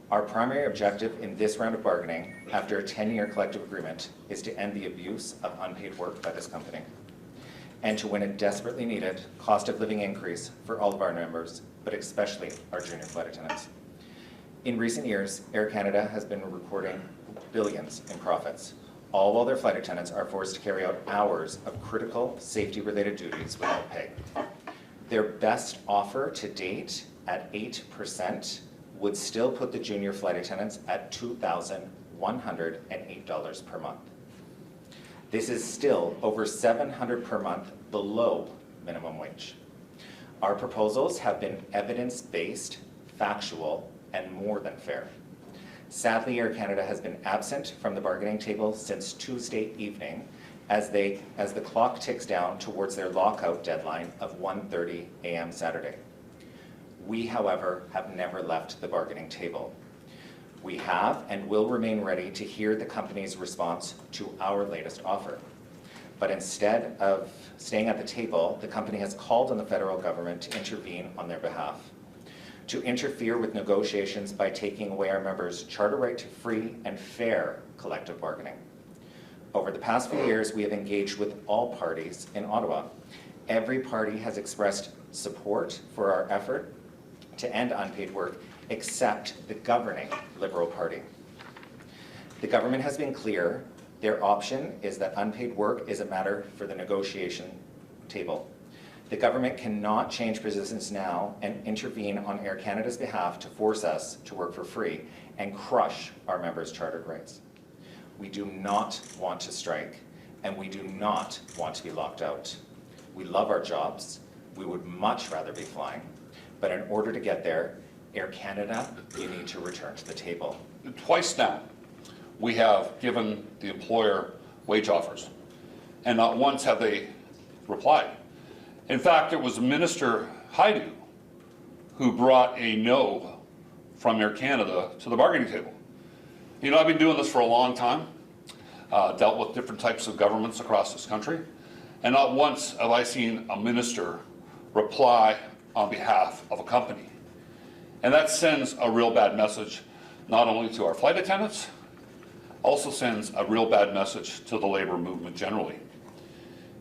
Our primary objective in this round of bargaining, after a 10-year collective agreement, is to end the abuse of unpaid work by this company and to win a desperately needed cost of living increase for all of our members, but especially our junior flight attendants. In recent years, Air Canada has been recording billions in profits, all while their flight attendants are forced to carry out hours of critical safety-related duties without pay. Their best offer to date at 8% would still put the junior flight attendants at $2,108 per month. This is still over $700 per month below minimum wage. Our proposals have been evidence-based, factual, and more than fair. Sadly, Air Canada has been absent from the bargaining table since Tuesday evening as the clock ticks down towards their lockout deadline of 1:30 a.m. Saturday. We, however, have never left the bargaining table. We have and will remain ready to hear the company's response to our latest offer. But instead of staying at the table, the company has called on the federal government to intervene on their behalf, to interfere with negotiations by taking away our members' charter right to free and fair collective bargaining. Over the past few years, we have engaged with all parties in Ottawa. Every party has expressed support for our effort to end unpaid work, except the governing Liberal Party. The government has been clear. Their option is that unpaid work is a matter for the negotiation table. The government cannot change positions now and intervene on Air Canada's behalf to force us to work for free and crush our members' chartered rights. We do not want to strike, and we do not want to be locked out. We love our jobs. We would much rather be flying. But in order to get there, Air Canada, you need to return to the table. Twice now, we have given the employer wage offers, and not once have they replied. In fact, it was Minister Hajdu who brought a no from Air Canada to the bargaining table. You know, I've been doing this for a long time, dealt with different types of governments across this country, and not once have I seen a minister reply on behalf of a company. And that sends a real bad message, not only to our flight attendants, also sends a real bad message to the labor movement generally.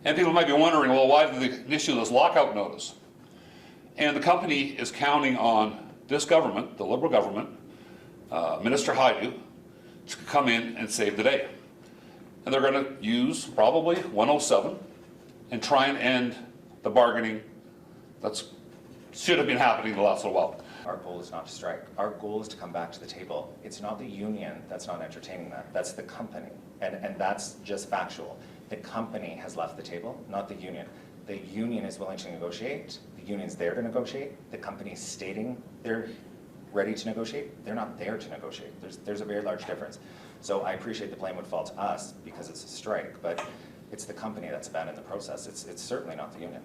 And people might be wondering, well, why did they issue this lockout notice? And the company is counting on this government, the Liberal government, Minister Hajdu, to come in and save the day. And they're going to use probably 107 and try and end the bargaining that should have been happening the last little while. Our goal is not to strike. Our goal is to come back to the table. It's not the union that's not entertaining that. That's the company. And that's just factual. The company has left the table, not the union. The union is willing to negotiate. The union's there to negotiate. The company's stating they're ready to negotiate. They're not there to negotiate. There's a very large difference. So I appreciate the blame would fall to us because it's a strike, but it's the company that's abandoned the process. It's certainly not the union.